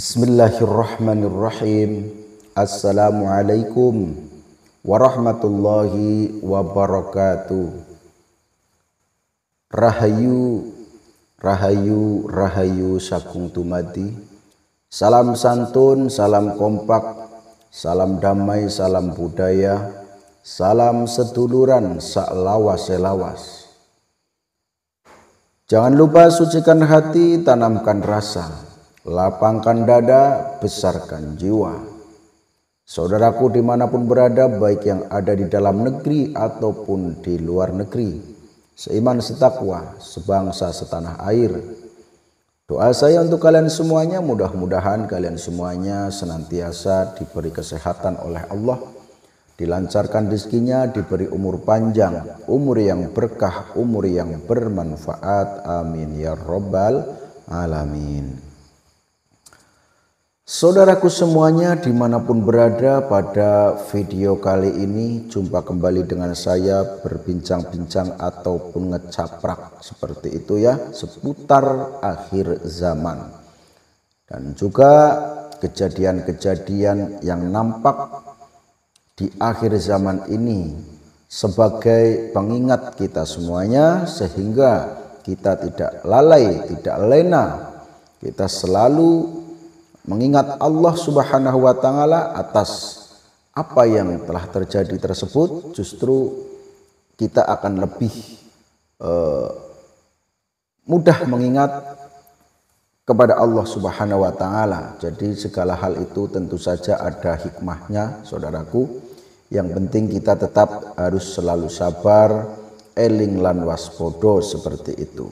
Bismillahirrahmanirrahim. Assalamualaikum warahmatullahi wabarakatuh. Rahayu, rahayu, rahayu sakung tumati. Salam santun, salam kompak, salam damai, salam budaya, salam seduluran sak lawas-lawas. Jangan lupa sucikan hati, tanamkan rasa. Lapangkan dada, besarkan jiwa. Saudaraku dimanapun berada, baik yang ada di dalam negeri ataupun di luar negeri, seiman setakwa, sebangsa setanah air. Doa saya untuk kalian semuanya, mudah-mudahan kalian semuanya senantiasa diberi kesehatan oleh Allah, dilancarkan rezekinya, diberi umur panjang, umur yang berkah, umur yang bermanfaat. Amin ya rabbal alamin. Saudaraku semuanya dimanapun berada, pada video kali ini jumpa kembali dengan saya berbincang-bincang ataupun ngecaprak seperti itu ya, seputar akhir zaman dan juga kejadian-kejadian yang nampak di akhir zaman ini sebagai pengingat kita semuanya, sehingga kita tidak lalai, tidak lena, kita selalu mengingat Allah Subhanahu wa Ta'ala atas apa yang telah terjadi tersebut. Justru kita akan lebih mudah mengingat kepada Allah Subhanahu wa Ta'ala. Jadi segala hal itu tentu saja ada hikmahnya, saudaraku. Yang penting kita tetap harus selalu sabar, eling lan waspodo, seperti itu.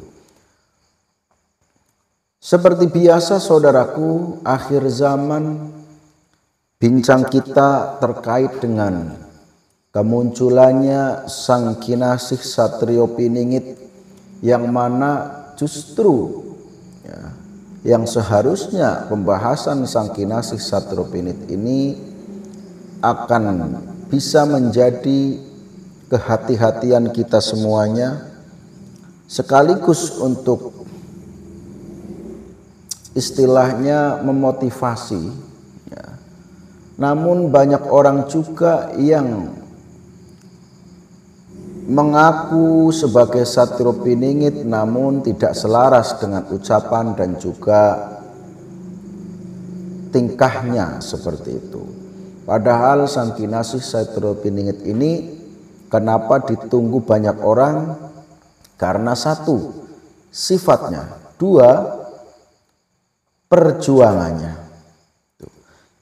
Seperti biasa saudaraku, akhir zaman bincang kita terkait dengan kemunculannya Sang Kinasih Satrio Piningit, yang mana justru ya, yang seharusnya pembahasan Sang Kinasih Satrio Piningit ini akan bisa menjadi kehati-hatian kita semuanya, sekaligus untuk istilahnya memotivasi ya. Namun banyak orang juga yang mengaku sebagai Satrio Piningit namun tidak selaras dengan ucapan dan juga tingkahnya seperti itu. Padahal Sang Kinasih Satrio Piningit ini kenapa ditunggu banyak orang? Karena satu, sifatnya; dua, perjuangannya.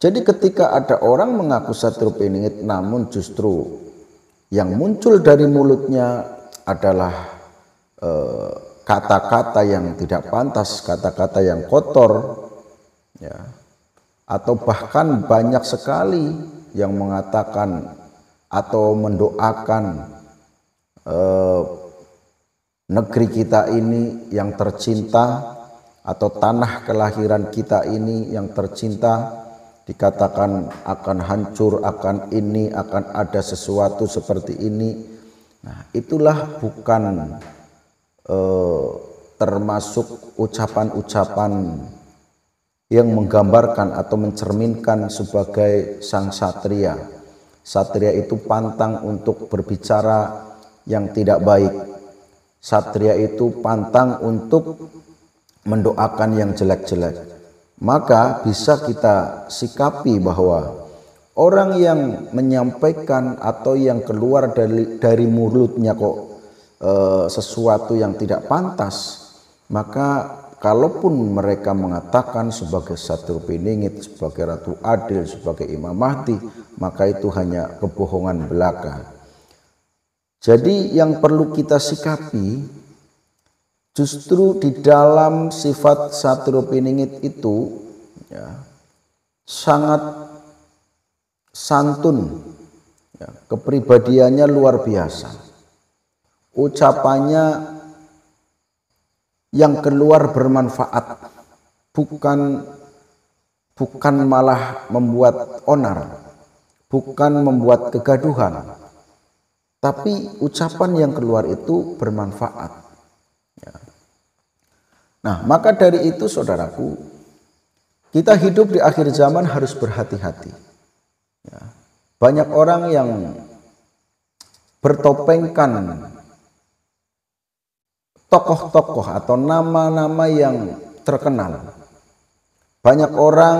Jadi ketika ada orang mengaku Satrio Piningit namun justru yang muncul dari mulutnya adalah kata-kata yang tidak pantas, kata-kata yang kotor ya, atau bahkan banyak sekali yang mengatakan atau mendoakan negeri kita ini yang tercinta atau tanah kelahiran kita ini yang tercinta, dikatakan akan hancur, akan ini, akan ada sesuatu seperti ini. Nah, itulah bukan termasuk ucapan-ucapan yang menggambarkan atau mencerminkan sebagai sang satria. Satria itu pantang untuk berbicara yang tidak baik. Satria itu pantang untuk mendoakan yang jelek-jelek. Maka bisa kita sikapi bahwa orang yang menyampaikan atau yang keluar dari mulutnya kok sesuatu yang tidak pantas, maka kalaupun mereka mengatakan sebagai Satrio Piningit, sebagai Ratu Adil, sebagai Imam Mahdi, maka itu hanya kebohongan belaka. Jadi yang perlu kita sikapi, justru di dalam sifat Satrio Piningit itu ya, sangat santun ya, kepribadiannya luar biasa, ucapannya yang keluar bermanfaat, bukan malah membuat onar, bukan membuat kegaduhan, tapi ucapan yang keluar itu bermanfaat ya. Nah, maka dari itu saudaraku, Kita hidup di akhir zaman harus berhati-hati. Ya. Banyak orang yang bertopengkan tokoh-tokoh atau nama-nama yang terkenal. Banyak orang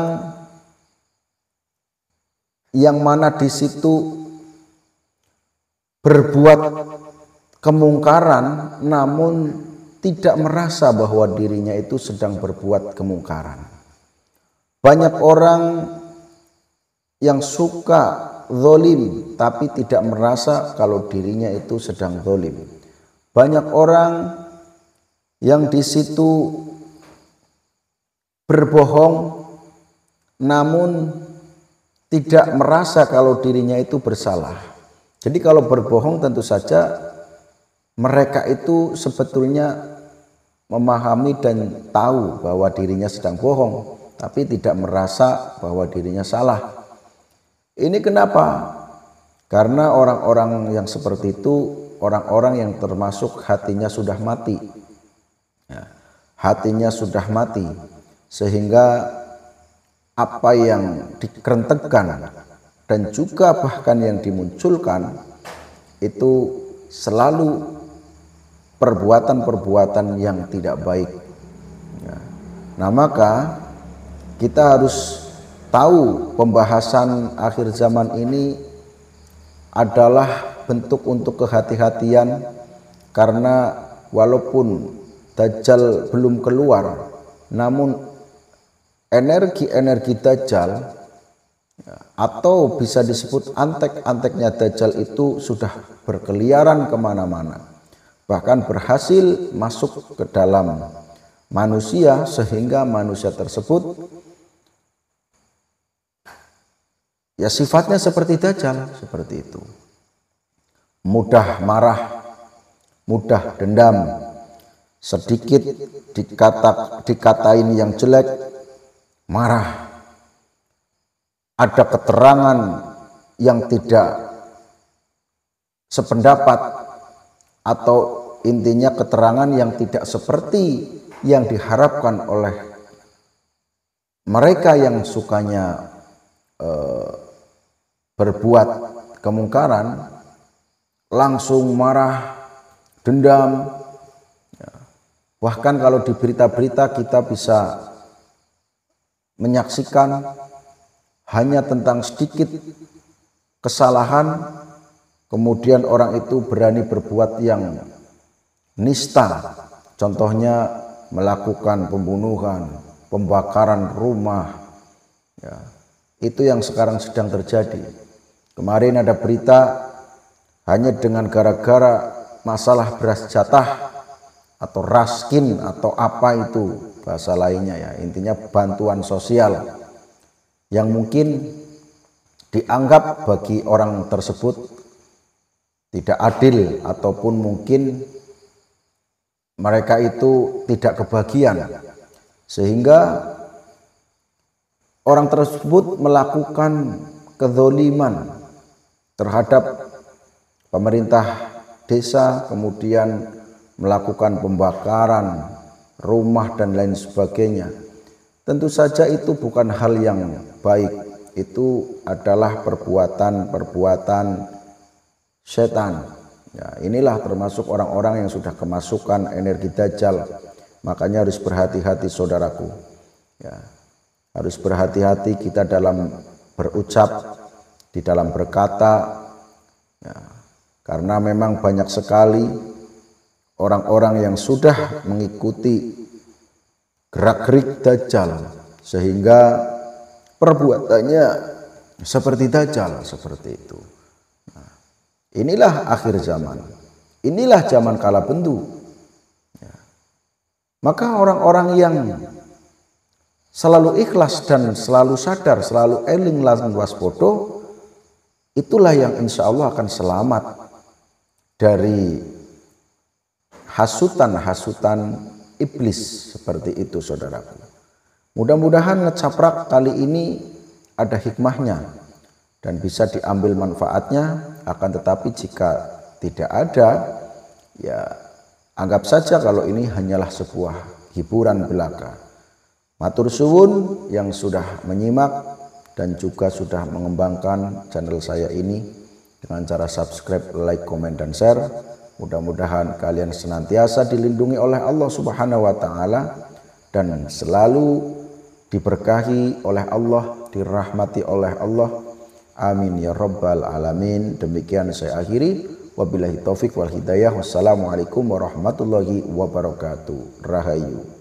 yang mana di situ berbuat kemungkaran namun tidak merasa bahwa dirinya itu sedang berbuat kemungkaran. Banyak orang yang suka zalim tapi tidak merasa kalau dirinya itu sedang zalim. Banyak orang yang di situ berbohong namun tidak merasa kalau dirinya itu bersalah. Jadi kalau berbohong tentu saja mereka itu sebetulnya memahami dan tahu bahwa dirinya sedang bohong, tapi tidak merasa bahwa dirinya salah. Ini kenapa? Karena orang-orang yang seperti itu orang-orang yang termasuk hatinya sudah mati. Ya, hatinya sudah mati sehingga apa yang dikerentekkan dan juga bahkan yang dimunculkan itu selalu perbuatan-perbuatan yang tidak baik. Ya. Nah maka kita harus tahu pembahasan akhir zaman ini adalah bentuk untuk kehati-hatian, karena walaupun Dajjal belum keluar namun energi-energi Dajjal atau bisa disebut antek-anteknya Dajjal itu sudah berkeliaran kemana-mana, bahkan berhasil masuk ke dalam manusia sehingga manusia tersebut ya sifatnya seperti Dajjal, seperti itu. Mudah marah, mudah dendam, sedikit dikatain yang jelek, marah. Ada keterangan yang tidak sependapat atau intinya keterangan yang tidak seperti yang diharapkan oleh mereka yang sukanya berbuat kemungkaran, langsung marah, dendam. Bahkan kalau di berita-berita kita bisa menyaksikan hanya tentang sedikit kesalahan, kemudian orang itu berani berbuat yang nista. Contohnya melakukan pembunuhan, pembakaran rumah. Ya, itu yang sekarang sedang terjadi. Kemarin ada berita hanya dengan gara-gara masalah beras jatah atau raskin atau apa itu bahasa lainnya ya, intinya bantuan sosial yang mungkin dianggap bagi orang tersebut tidak adil ataupun mungkin mereka itu tidak kebagian, sehingga orang tersebut melakukan kezoliman terhadap pemerintah desa, kemudian melakukan pembakaran rumah dan lain sebagainya. Tentu saja itu bukan hal yang baik, itu adalah perbuatan-perbuatan setan. Ya, inilah termasuk orang-orang yang sudah kemasukan energi Dajjal. Makanya harus berhati-hati saudaraku. Ya, harus berhati-hati kita dalam berucap, di dalam berkata. Ya, karena memang banyak sekali orang-orang yang sudah mengikuti gerak-gerik Dajjal sehingga perbuatannya seperti Dajjal, seperti itu. Nah, inilah akhir zaman, inilah zaman kala bendu. Ya. Maka orang-orang yang selalu ikhlas dan selalu sadar, selalu eling lan waspada, itulah yang insya Allah akan selamat dari hasutan-hasutan iblis seperti itu saudaraku. Mudah-mudahan ngecaprak kali ini ada hikmahnya dan bisa diambil manfaatnya. Akan tetapi jika tidak ada, ya anggap saja kalau ini hanyalah sebuah hiburan belaka. Matur suwun yang sudah menyimak dan juga sudah mengembangkan channel saya ini dengan cara subscribe, like, komen, dan share. Mudah-mudahan kalian senantiasa dilindungi oleh Allah Subhanahu wa Ta'ala dan selalu diberkahi oleh Allah, dirahmati oleh Allah. Amin ya rabbal alamin. Demikian saya akhiri. Wabillahi taufik wal hidayah. Wassalamualaikum warahmatullahi wabarakatuh. Rahayu.